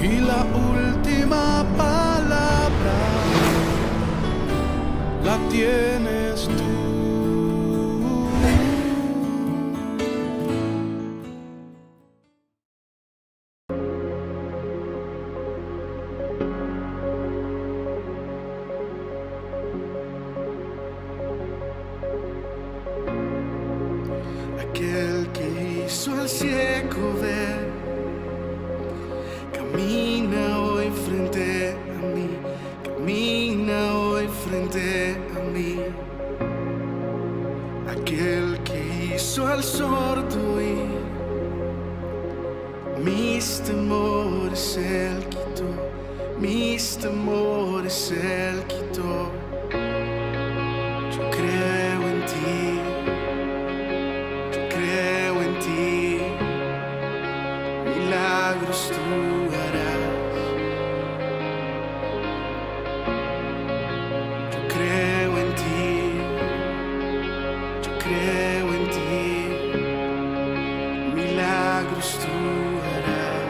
y la última palabra la tienes tú. Aquel que hizo al ciego ver, camina hoy frente a mí, camina hoy frente a mí. Aquel que hizo al sordo oír, mis temores él quitó, mis temores él quitó. Yo creo en ti. Creo en ti, milagros tú harás. Yo creo en ti, yo creo en ti, milagros tú harás.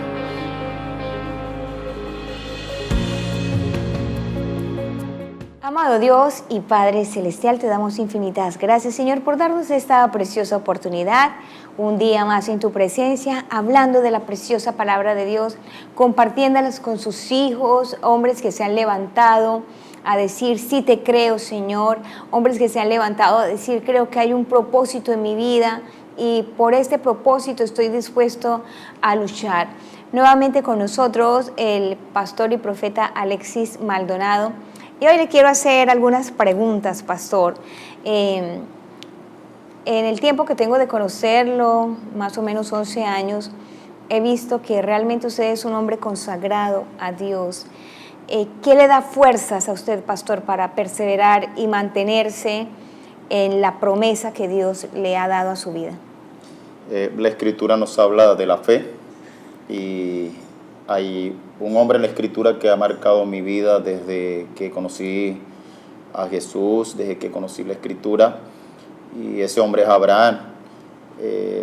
Amado Dios y Padre Celestial, te damos infinitas gracias, Señor, por darnos esta preciosa oportunidad, un día más en tu presencia, hablando de la preciosa palabra de Dios, compartiéndolas con sus hijos, hombres que se han levantado a decir, sí te creo, Señor, hombres que se han levantado a decir, creo que hay un propósito en mi vida y por este propósito estoy dispuesto a luchar. Nuevamente con nosotros el pastor y profeta Alexis Maldonado. Y hoy le quiero hacer algunas preguntas, pastor. En el tiempo que tengo de conocerlo, más o menos 11 años, he visto que realmente usted es un hombre consagrado a Dios. ¿Qué le da fuerzas a usted, pastor, para perseverar y mantenerse en la promesa que Dios le ha dado a su vida? La Escritura nos habla de la fe y hay un hombre en la Escritura que ha marcado mi vida desde que conocí a Jesús, desde que conocí la Escritura, y ese hombre es Abraham.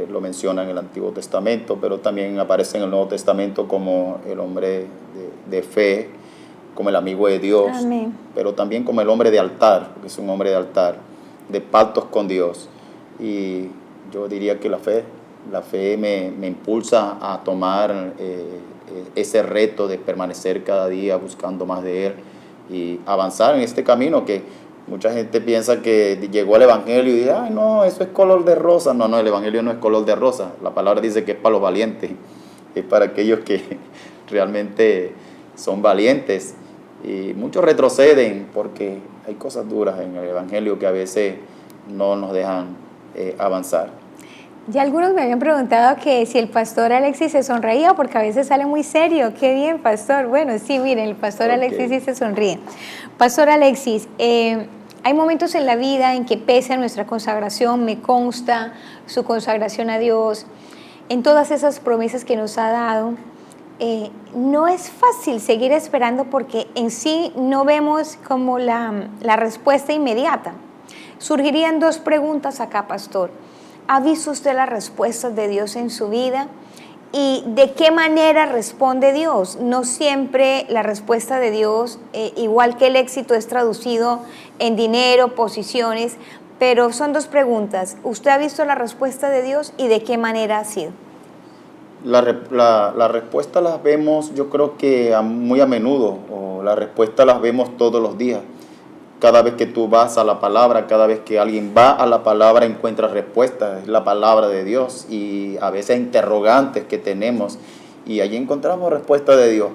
Lo menciona en el Antiguo Testamento, pero también aparece en el Nuevo Testamento como el hombre de fe, como el amigo de Dios. Amén. Pero también como el hombre de altar, porque es un hombre de altar, de pactos con Dios. Y yo diría que la fe me impulsa a tomar ese reto de permanecer cada día buscando más de Él y avanzar en este camino que mucha gente piensa que llegó al Evangelio y dice, ay no, eso es color de rosa. No, el Evangelio no es color de rosa. La palabra dice que es para los valientes, es para aquellos que realmente son valientes. Y muchos retroceden porque hay cosas duras en el Evangelio que a veces no nos dejan avanzar. Ya algunos me habían preguntado que si el pastor Alexis se sonreía, porque a veces sale muy serio. Qué bien, pastor. Bueno, sí, miren, el pastor Alexis sí se sonríe. Pastor Alexis, hay momentos en la vida en que pese a nuestra consagración, me consta su consagración a Dios, en todas esas promesas que nos ha dado, no es fácil seguir esperando porque en sí no vemos como la respuesta inmediata. Surgirían dos preguntas acá, pastor. ¿Ha visto usted las respuestas de Dios en su vida? ¿Y de qué manera responde Dios? No siempre la respuesta de Dios, igual que el éxito, es traducido en dinero, posiciones, pero son dos preguntas. ¿Usted ha visto la respuesta de Dios y de qué manera ha sido? La respuesta las vemos, yo creo que muy a menudo, o la respuesta las vemos todos los días. Cada vez que tú vas a la palabra, cada vez que alguien va a la palabra, encuentra respuestas. Es la palabra de Dios y a veces interrogantes que tenemos y allí encontramos respuesta de Dios.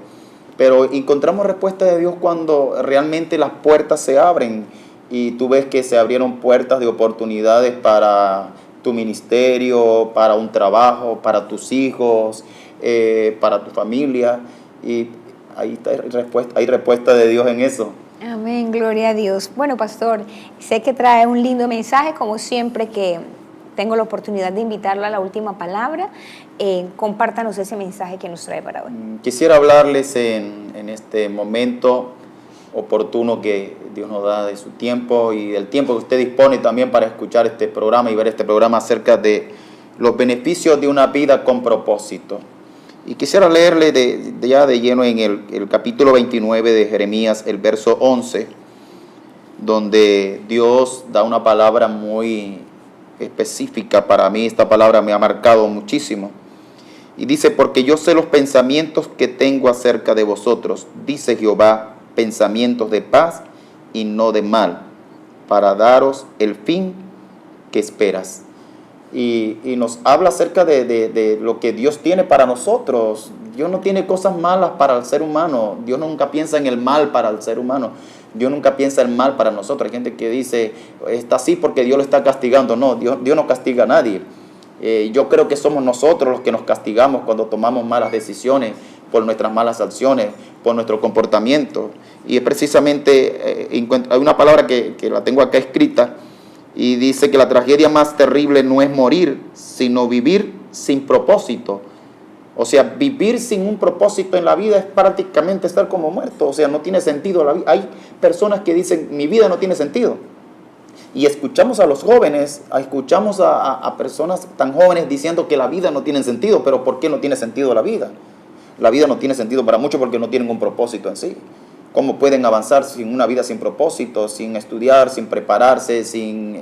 Pero encontramos respuesta de Dios cuando realmente las puertas se abren y tú ves que se abrieron puertas de oportunidades para tu ministerio, para un trabajo, para tus hijos, para tu familia, y ahí está hay respuesta de Dios en eso. Amén, gloria a Dios. Bueno, pastor, sé que trae un lindo mensaje, como siempre que tengo la oportunidad de invitarlo a la última palabra. Compártanos ese mensaje que nos trae para hoy. Quisiera hablarles en este momento oportuno que Dios nos da de su tiempo y del tiempo que usted dispone también para escuchar este programa y ver este programa acerca de los beneficios de una vida con propósito. Y quisiera leerle ya de lleno en el capítulo 29 de Jeremías, el verso 11, donde Dios da una palabra muy específica. Para mí esta palabra me ha marcado muchísimo. Y dice: porque yo sé los pensamientos que tengo acerca de vosotros, dice Jehová, pensamientos de paz y no de mal, para daros el fin que esperas. Y nos habla acerca de lo que Dios tiene para nosotros. Dios no tiene cosas malas para el ser humano. Dios nunca piensa en el mal para el ser humano. Dios nunca piensa el mal para nosotros. Hay gente que dice, está así porque Dios lo está castigando. No, Dios no castiga a nadie. Yo creo que somos nosotros los que nos castigamos cuando tomamos malas decisiones, por nuestras malas acciones, por nuestro comportamiento. Y es precisamente, hay una palabra que la tengo acá escrita, y dice que la tragedia más terrible no es morir, sino vivir sin propósito. O sea, vivir sin un propósito en la vida es prácticamente estar como muerto. O sea, no tiene sentido la vida. Hay personas que dicen, mi vida no tiene sentido. Y escuchamos a los jóvenes, escuchamos a personas tan jóvenes diciendo que la vida no tiene sentido. Pero ¿por qué no tiene sentido la vida? La vida no tiene sentido para muchos porque no tienen un propósito en sí. ¿Cómo pueden avanzar sin una vida sin propósito, sin estudiar, sin prepararse, sin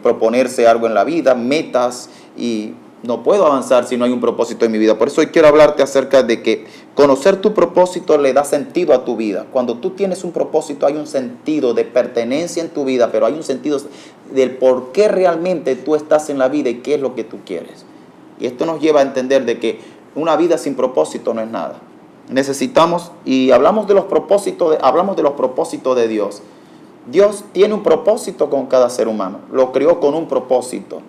proponerse algo en la vida, metas? Y no puedo avanzar si no hay un propósito en mi vida. Por eso hoy quiero hablarte acerca de que conocer tu propósito le da sentido a tu vida. Cuando tú tienes un propósito hay un sentido de pertenencia en tu vida, pero hay un sentido del por qué realmente tú estás en la vida y qué es lo que tú quieres. Y esto nos lleva a entender de que una vida sin propósito no es nada. Necesitamos, y hablamos de los propósitos de Dios. Dios tiene un propósito con cada ser humano, lo creó con un propósito.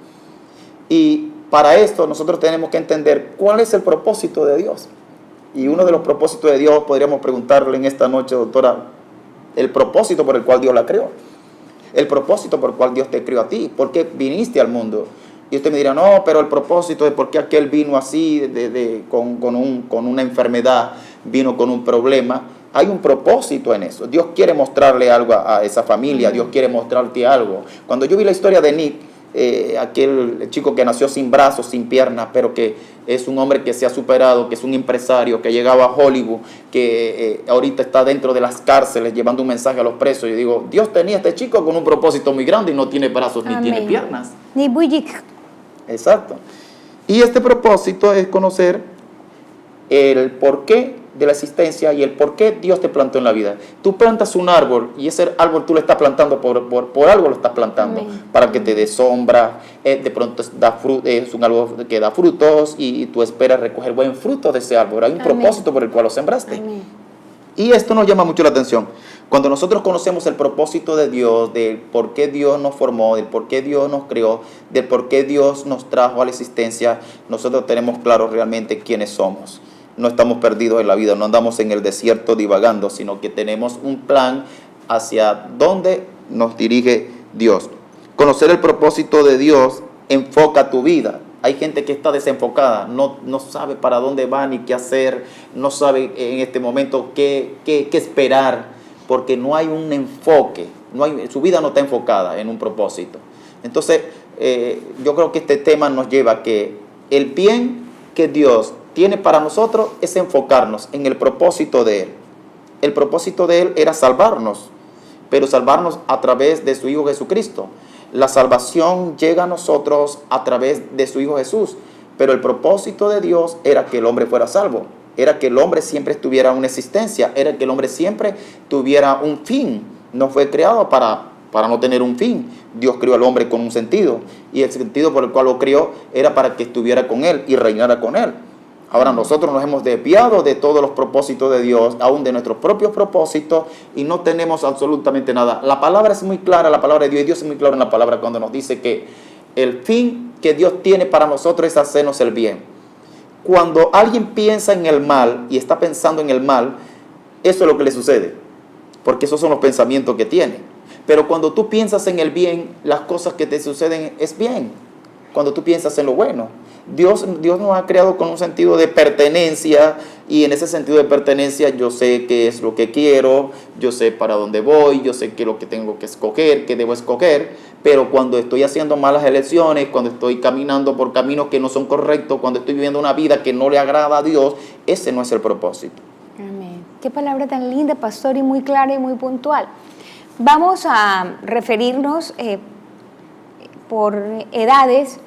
Y para esto nosotros tenemos que entender cuál es el propósito de Dios. Y uno de los propósitos de Dios, podríamos preguntarle en esta noche, doctora, el propósito por el cual Dios la creó. El propósito por el cual Dios te creó a ti. ¿Por qué viniste al mundo? Y usted me dirá, no, pero el propósito de por qué aquel vino así, con una enfermedad, vino con un problema. Hay un propósito en eso. Dios quiere mostrarle algo a esa familia. Dios quiere mostrarte algo. Cuando yo vi la historia de Nick, aquel chico que nació sin brazos, sin piernas, pero que es un hombre que se ha superado, que es un empresario, que llegaba a Hollywood, que ahorita está dentro de las cárceles llevando un mensaje a los presos. Yo digo, Dios tenía a este chico con un propósito muy grande y no tiene brazos ni tiene piernas. Ni bullic. Exacto. Y este propósito es conocer el porqué de la existencia y el por qué Dios te plantó en la vida. Tú plantas un árbol y ese árbol tú lo estás plantando por algo lo estás plantando. Amén. Para que te dé sombra, de pronto es un árbol que da frutos y tú esperas recoger buen fruto de ese árbol. Hay un Amén. Propósito por el cual lo sembraste. Amén. Y esto nos llama mucho la atención. Cuando nosotros conocemos el propósito de Dios, del por qué Dios nos formó, del por qué Dios nos creó, del por qué Dios nos trajo a la existencia, nosotros tenemos claro realmente quiénes somos. No estamos perdidos en la vida, no andamos en el desierto divagando, sino que tenemos un plan hacia dónde nos dirige Dios. Conocer el propósito de Dios enfoca tu vida. Hay gente que está desenfocada, no sabe para dónde va ni qué hacer, no sabe en este momento qué esperar, porque no hay un enfoque, su vida no está enfocada en un propósito. Entonces, yo creo que este tema nos lleva a que el bien que Dios tiene para nosotros es enfocarnos en el propósito de Él. El propósito de Él era salvarnos, pero salvarnos a través de su Hijo Jesucristo. La salvación llega a nosotros a través de su Hijo Jesús, pero el propósito de Dios era que el hombre fuera salvo, era que el hombre siempre tuviera una existencia, era que el hombre siempre tuviera un fin. No fue creado para no tener un fin. Dios creó al hombre con un sentido, y el sentido por el cual lo creó era para que estuviera con Él y reinara con Él. Ahora nosotros nos hemos desviado de todos los propósitos de Dios, aún de nuestros propios propósitos, y no tenemos absolutamente nada. La palabra es muy clara, la palabra de Dios, y Dios es muy claro en la palabra cuando nos dice que el fin que Dios tiene para nosotros es hacernos el bien. Cuando alguien piensa en el mal y está pensando en el mal, eso es lo que le sucede, porque esos son los pensamientos que tiene. Pero cuando tú piensas en el bien, las cosas que te suceden es bien. Cuando tú piensas en lo bueno, Dios nos ha creado con un sentido de pertenencia, Y en ese sentido de pertenencia yo sé qué es lo que quiero, yo sé para dónde voy, yo sé qué es lo que tengo que escoger, qué debo escoger, pero cuando estoy haciendo malas elecciones, cuando estoy caminando por caminos que no son correctos, cuando estoy viviendo una vida que no le agrada a Dios, ese no es el propósito. Amén. Qué palabra tan linda, pastor, y muy clara y muy puntual. Vamos a referirnos por edades.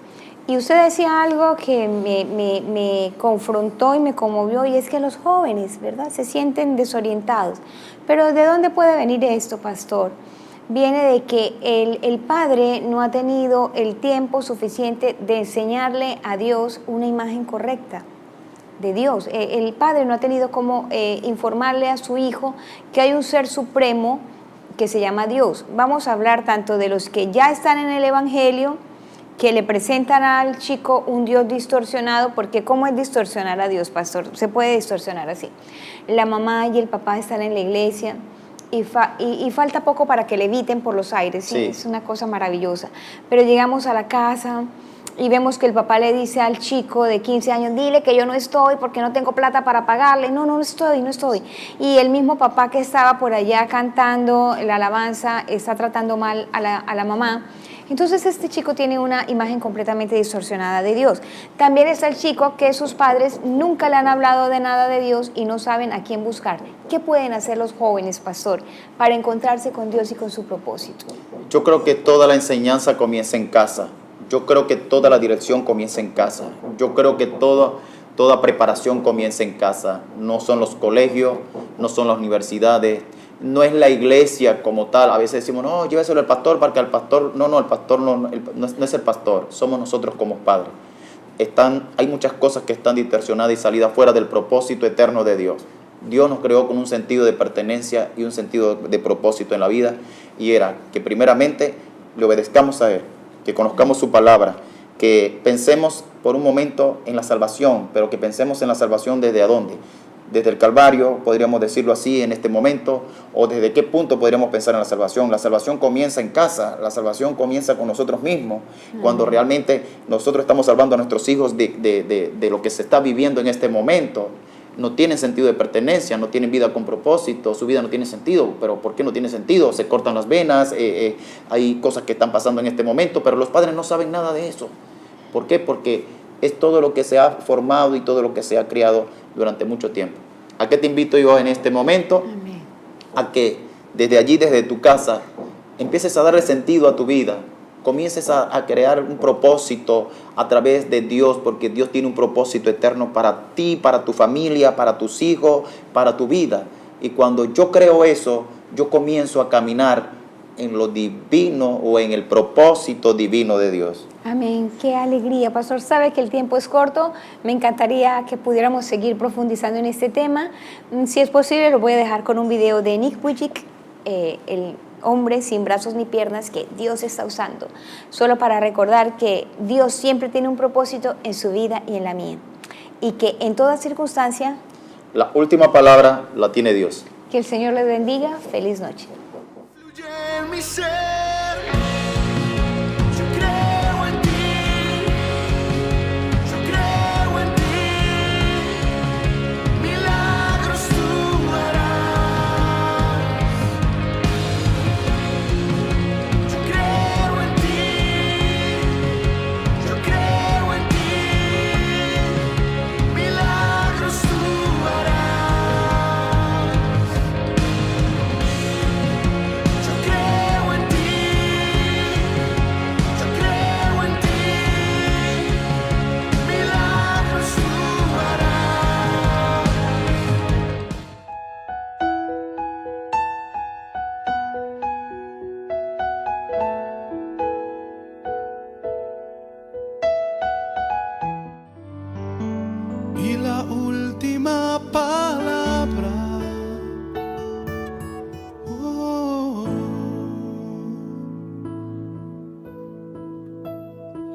Y usted decía algo que me confrontó y me conmovió, y es que los jóvenes, ¿verdad?, se sienten desorientados. Pero ¿de dónde puede venir esto, pastor? Viene de que el padre no ha tenido el tiempo suficiente de enseñarle a Dios una imagen correcta de Dios. El padre no ha tenido cómo informarle a su hijo que hay un ser supremo que se llama Dios. Vamos a hablar tanto de los que ya están en el Evangelio, que le presentan al chico un Dios distorsionado, porque ¿cómo es distorsionar a Dios, pastor? Se puede distorsionar así. La mamá y el papá están en la iglesia y falta poco para que leviten por los aires, ¿sí? Es una cosa maravillosa. Pero llegamos a la casa y vemos que el papá le dice al chico de 15 años, dile que yo no estoy porque no tengo plata para pagarle. No estoy. Y el mismo papá que estaba por allá cantando la alabanza está tratando mal a la mamá. Entonces este chico tiene una imagen completamente distorsionada de Dios. También está el chico que sus padres nunca le han hablado de nada de Dios y no saben a quién buscar. ¿Qué pueden hacer los jóvenes, pastor, para encontrarse con Dios y con su propósito? Yo creo que toda la enseñanza comienza en casa. Yo creo que toda la dirección comienza en casa. Yo creo que toda preparación comienza en casa. No son los colegios, no son las universidades, no es la iglesia como tal. A veces decimos, no, lléveselo al pastor para que el pastor... No, el pastor no es el pastor, somos nosotros como padres. Hay muchas cosas que están distorsionadas y salidas fuera del propósito eterno de Dios. Dios nos creó con un sentido de pertenencia y un sentido de propósito en la vida, y era que primeramente le obedezcamos a Él, que conozcamos su palabra, que pensemos por un momento en la salvación, pero que pensemos en la salvación desde dónde. Desde el Calvario, podríamos decirlo así en este momento, o desde qué punto podríamos pensar en la salvación. La salvación comienza en casa, la salvación comienza con nosotros mismos, cuando realmente nosotros estamos salvando a nuestros hijos de lo que se está viviendo en este momento. No tienen sentido de pertenencia, no tienen vida con propósito, su vida no tiene sentido. ¿Pero por qué no tiene sentido? Se cortan las venas, hay cosas que están pasando en este momento, pero los padres no saben nada de eso. ¿Por qué? Porque es todo lo que se ha formado y todo lo que se ha criado durante mucho tiempo. ¿A qué te invito yo en este momento? Amén. A que desde allí, desde tu casa, empieces a darle sentido a tu vida, comiences a crear un propósito a través de Dios, porque Dios tiene un propósito eterno para ti, para tu familia, para tus hijos, para tu vida. Y cuando yo creo eso, yo comienzo a caminar en lo divino o en el propósito divino de Dios. Amén, qué alegría, pastor. Sabe que el tiempo es corto, me encantaría que pudiéramos seguir profundizando en este tema. Si es posible, lo voy a dejar con un video de Nick Vujicic, el hombre sin brazos ni piernas que Dios está usando, solo para recordar que Dios siempre tiene un propósito en su vida y en la mía, y que en toda circunstancia La última palabra la tiene Dios. que el Señor les bendiga. Feliz noche. Fluye en mi ser. Yo creo en ti. Yo creo en ti. Milagros tú harás. Yo creo en ti. Yo creo en ti. Milagros tú harás. Yo creo en ti, yo creo en ti, milagros tú harás. Y la última palabra.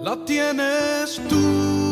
La tienes tú.